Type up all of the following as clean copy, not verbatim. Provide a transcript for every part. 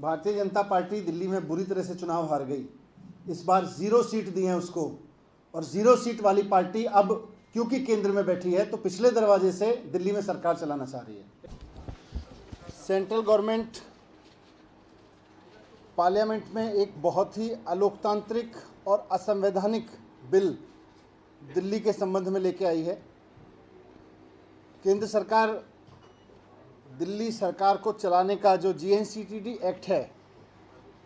Bharatiya Janata party Delhi में बुरी तरह से चुनाव हार गई। इस बार 0 सीट दी हैं उसको, और 0 सीट वाली पार्टी अब क्योंकि केंद्र में बैठी है तो पिछले दरवाजे से दिल्ली में सरकार चलाना चाह रही है। सेंट्रल गवर्नमेंट पार्लियामेंट में एक बहुत ही अलोकतांत्रिक और असंवैधानिक बिल दिल्ली के संबंध में लेके आई है। केंद्र सरकार दिल्ली सरकार को चलाने का जो GNCTD एक्ट है,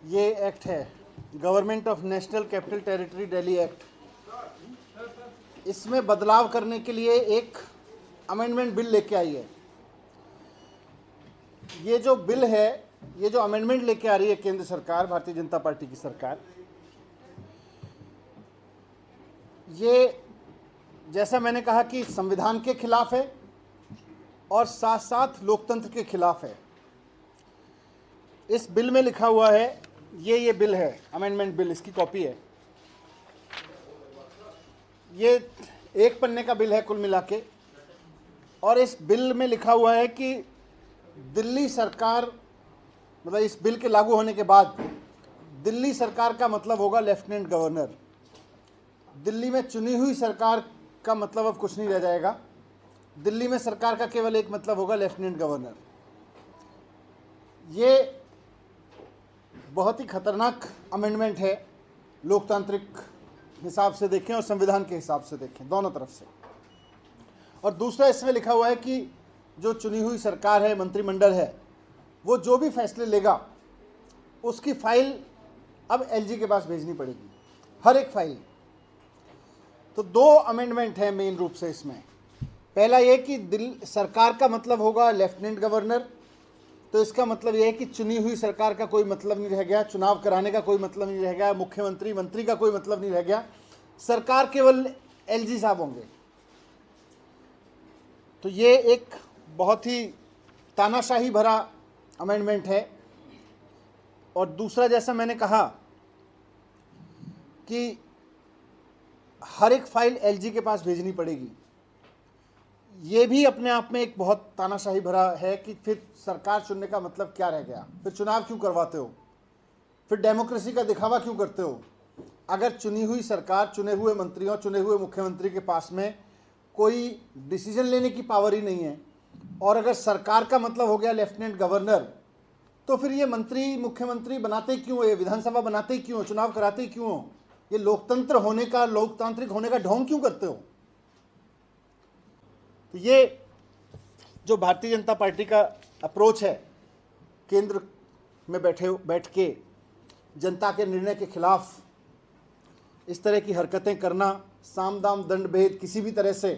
ये एक्ट है government of national capital territory Delhi act. इसमें बदलाव करने के लिए एक अमेंडमेंट बिल लेके आई है। ये जो बिल है, ये जो अमेंडमेंट लेके आ रही है केंद्र सरकार, भारतीय जनता पार्टी की सरकार, ये जैसा मैंने कहा कि संविधान के खिलाफ है और साथ साथ लोकतंत्र के खिलाफ है। इस बिल में लिखा हुआ है, ये बिल है, अमेंडमेंट बिल, इसकी कॉपी है। ये 1 पन्ने का बिल है कुल मिला के, और इस बिल में लिखा हुआ है कि दिल्ली सरकार, मतलब इस बिल के लागू होने के बाद दिल्ली सरकार का मतलब होगा लेफ्टिनेंट गवर्नर। दिल्ली में चुनी हुई सरकार का मतलब अब कुछ नहीं रह जाएगा। दिल्ली में सरकार का केवल एक मतलब होगा, लेफ्टिनेंट गवर्नर। ये बहुत ही खतरनाक अमेंडमेंट है, लोकतांत्रिक हिसाब से देखें और संविधान के हिसाब से देखें, दोनों तरफ से। और दूसरा, इसमें लिखा हुआ है कि जो चुनी हुई सरकार है, मंत्रिमंडल है, वो जो भी फैसले लेगा उसकी फाइल अब LG के पास भेजनी पड़ेगी, हर एक फाइल। तो 2 अमेंडमेंट हैं मेन रूप से इसमें। पहला ये कि दिल्ली सरकार का मतलब होगा लेफ्टिनेंट गवर्नर, तो इसका मतलब यह है कि चुनी हुई सरकार का कोई मतलब नहीं रह गया, चुनाव कराने का कोई मतलब नहीं रह गया, मुख्यमंत्री मंत्री का कोई मतलब नहीं रह गया, सरकार केवल LG साहब होंगे। तो ये एक बहुत ही तानाशाही भरा अमेंडमेंट है। और दूसरा, जैसा मैंने कहा कि हर एक फाइल LG के पास भेजनी पड़ेगी, ये भी अपने आप में एक बहुत तानाशाही भरा है कि फिर सरकार चुनने का मतलब क्या रह गया, फिर चुनाव क्यों करवाते हो, फिर डेमोक्रेसी का दिखावा क्यों करते हो। अगर चुनी हुई सरकार, चुने हुए मंत्रियों, चुने हुए मुख्यमंत्री के पास में कोई डिसीजन लेने की पावर ही नहीं है, और अगर सरकार का मतलब हो गया लेफ्टिनेंट गवर्नर, तो फिर ये मंत्री मुख्यमंत्री बनाते ही क्यों हो, ये विधानसभा बनाते ही क्यों हो, चुनाव कराते ही क्यों हो, ये लोकतंत्र होने का, लोकतांत्रिक होने का ढोंग क्यों करते हो। तो ये जो भारतीय जनता पार्टी का अप्रोच है, केंद्र में बैठ के जनता के निर्णय के खिलाफ इस तरह की हरकतें करना, साम दाम दंड भेद किसी भी तरह से,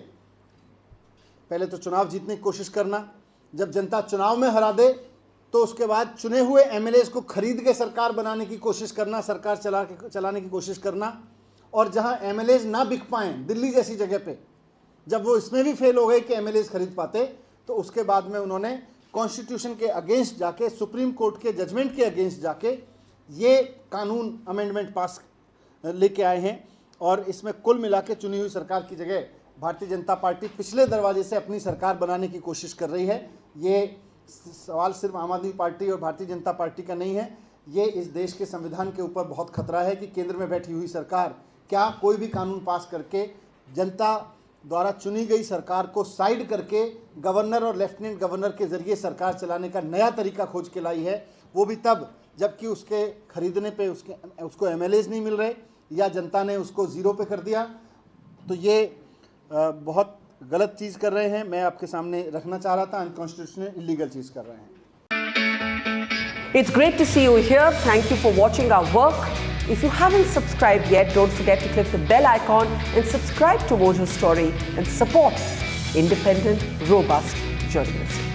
पहले तो चुनाव जीतने की कोशिश करना, जब जनता चुनाव में हरा दे तो उसके बाद चुने हुए MLAs को खरीद के सरकार बनाने की कोशिश करना, सरकार चलाने की कोशिश करना, और जहां MLAs ना बिक पाएं दिल्ली जैसी जगह पे, जब वो इसमें भी फेल हो गए कि MLAs खरीद पाते, तो उसके बाद में उन्होंने कॉन्स्टिट्यूशन के अगेंस्ट जाके, सुप्रीम कोर्ट के जजमेंट के अगेंस्ट जाके ये कानून अमेंडमेंट पास लेके आए हैं। और इसमें कुल मिला के चुनी हुई सरकार की जगह भारतीय जनता पार्टी पिछले दरवाजे से अपनी सरकार बनाने की कोशिश कर रही है। ये सवाल सिर्फ आम आदमी पार्टी और भारतीय जनता पार्टी का नहीं है, ये इस देश के संविधान के ऊपर बहुत खतरा है कि केंद्र में बैठी हुई सरकार क्या कोई भी कानून पास करके जनता द्वारा चुनी गई सरकार को साइड करके गवर्नर और लेफ्टिनेंट गवर्नर के जरिए सरकार चलाने का नया तरीका खोज के लाई है, वो भी तब जबकि उसके खरीदने पे उसको MLAs नहीं मिल रहे या जनता ने उसको 0 पे कर दिया। तो ये बहुत गलत चीज़ कर रहे हैं, मैं आपके सामने रखना चाह रहा था, अनकॉन्स्टिट्यूशनल इलीगल चीज़ कर रहे हैं। It's great to see you here. Thank you for watching our work. If you haven't subscribed yet, don't forget to click the bell icon and subscribe to Mojo Story and support independent, robust journalism.